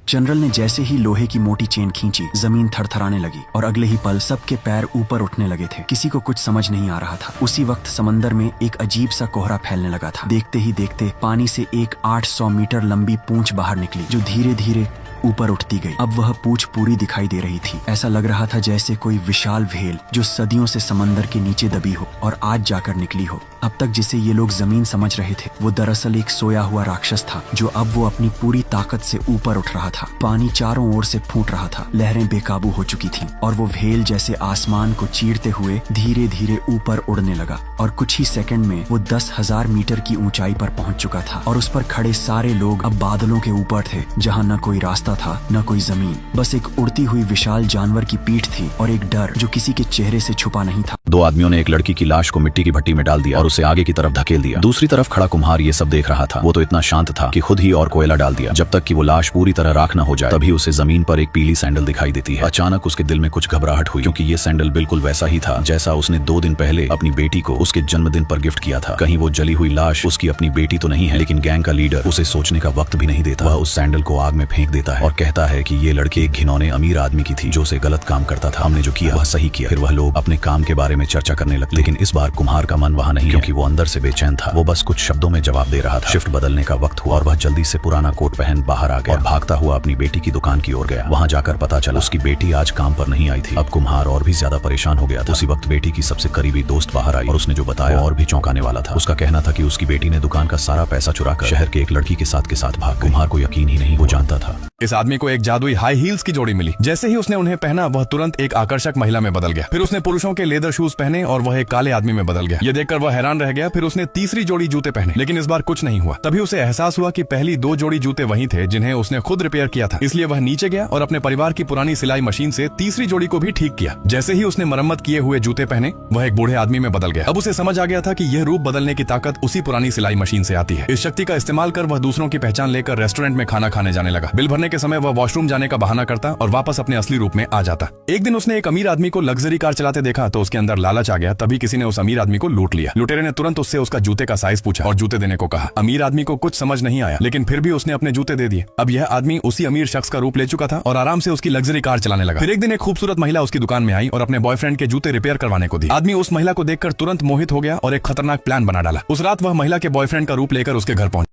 General ने जैसे ही लोहे की मोटी चेन खींची, जमीन थरथराने लगी और अगले ही पल सबके पैर ऊपर उठने लगे थे। किसी को कुछ समझ नहीं आ रहा था। उसी वक्त समंदर में एक अजीब सा कोहरा फैलने लगा था। देखते ही देखते पानी से एक 800 मीटर लंबी पूंछ बाहर निकली, जो धीरे धीरे ऊपर उठती गई। अब वह पूंछ पूरी दिखाई दे रही थी। ऐसा लग रहा था जैसे कोई विशाल व्हेल जो सदियों से समंदर के नीचे दबी हो और आज जाकर निकली हो। अब तक जिसे ये लोग जमीन समझ रहे थे, वो दरअसल एक सोया हुआ राक्षस था, जो अब वो अपनी पूरी ताकत से ऊपर उठ रहा था। पानी चारों ओर से फूट रहा था, लहरें बेकाबू हो चुकी थीं और वो व्हेल जैसे आसमान को चीरते हुए धीरे धीरे ऊपर उड़ने लगा और कुछ ही सेकंड में वो 10,000 मीटर की ऊंचाई पर पहुंच चुका था। और उस पर खड़े सारे लोग अब बादलों के ऊपर थे, जहाँ न कोई रास्ता था न कोई जमीन, बस एक उड़ती हुई विशाल जानवर की पीठ थी और एक डर जो किसी के चेहरे से छुपा नहीं था। दो आदमियों ने एक लड़की की लाश को मिट्टी की भट्टी में डाल दिया और उसे आगे की तरफ धकेल दिया। दूसरी तरफ खड़ा कुम्हार ये सब देख रहा था। वो तो इतना शांत था कि खुद ही और कोयला डाल दिया। जब तक कि वो लाश पूरी तरह राख न हो जाए, तभी उसे जमीन पर एक पीली सैंडल दिखाई देती है। अचानक उसके दिल में कुछ घबराहट हुई, क्योंकि ये सैंडल बिल्कुल वैसा ही था जैसा उसने 2 दिन पहले अपनी बेटी को उसके जन्मदिन पर गिफ्ट किया था। कहीं वो जली हुई लाश उसकी अपनी बेटी तो नहीं है, लेकिन गैंग का लीडर उसे सोचने का वक्त भी नहीं देता। वह उस सैंडल को आग में फेंक देता है और कहता है कि ये लड़की एक घिनौने अमीर आदमी की थी जो उसे गलत काम करता था। हमने जो किया वह सही किया। फिर वह लोग अपने काम के बारे में चर्चा करने लगे, लेकिन इस बार कुम्हार का मन वहां नहीं, क्योंकि वो अंदर से बेचैन था। वो बस कुछ शब्दों में जवाब दे रहा था। शिफ्ट बदलने का वक्त हुआ और वह जल्दी से पुराना कोट पहन बाहर आ गया और भागता हुआ अपनी बेटी की दुकान की ओर गया। वहां जाकर पता चला उसकी बेटी आज काम पर नहीं आई थी। अब कुम्हार और भी ज्यादा परेशान हो गया था। उसी वक्त बेटी की सबसे करीबी दोस्त बाहर आई और उसने जो बताया और भी चौंकाने वाला था। उसका कहना था कि उसकी बेटी ने दुकान का सारा पैसा चुराकर शहर के एक लड़की के साथ भाग गई। कुम्हार को यकीन ही नहीं, वो जानता था। इस आदमी को एक जादुई हाई हील्स की जोड़ी मिली। जैसे ही उसने उन्हें पहना, वह तुरंत एक आकर्षक महिला में बदल गया। फिर उसने पुरुषों के लेदर शूज पहने और वह एक काले आदमी में बदल गया। ये देखकर वह हैरान रह गया। फिर उसने तीसरी जोड़ी जूते पहने, लेकिन इस बार कुछ नहीं हुआ। तभी उसे एहसास हुआ कि पहली 2 जोड़ी जूते वही थे जिन्हें उसने खुद रिपेयर किया था। इसलिए वह नीचे गया और अपने परिवार की पुरानी सिलाई मशीन से तीसरी जोड़ी को भी ठीक किया। जैसे ही उसने मरम्मत किए हुए जूते पहने, वह एक बूढ़े आदमी में बदल गया। अब उसे समझ आ गया था कि यह रूप बदलने की ताकत उसी पुरानी सिलाई मशीन से आती है। इस शक्ति का इस्तेमाल कर वह दूसरों की पहचान लेकर रेस्टोरेंट में खाना खाने जाने लगा। बिल भरने के समय वह वॉशरूम जाने का बहाना करता और वापस अपने असली रूप में आ जाता। एक दिन उसने एक अमीर आदमी को लग्जरी कार चलाते देखा तो उसके अंदर लालच आ गया। तभी किसी ने उस अमीर आदमी को लूट लिया। लुटेरे ने तुरंत उससे उसका जूते का साइज पूछा और जूते देने को कहा। अमीर आदमी को कुछ समझ नहीं आया, लेकिन फिर भी उसने अपने जूते दे दिए। अब यह आदमी उसी अमीर शख्स का रूप ले चुका था और आराम से उसकी लग्जरी कार चलाने लगा। फिर एक दिन एक खूबसूरत महिला उसकी दुकान में आई और अपने बॉयफ्रेंड के जूते रिपेयर करवाने को दी। आदमी उस महिला को देखकर तुरंत मोहित हो गया और एक खतरनाक प्लान बना डाला। उस रात वह महिला के बॉयफ्रेंड का रूप लेकर उसके घर पहुंचा।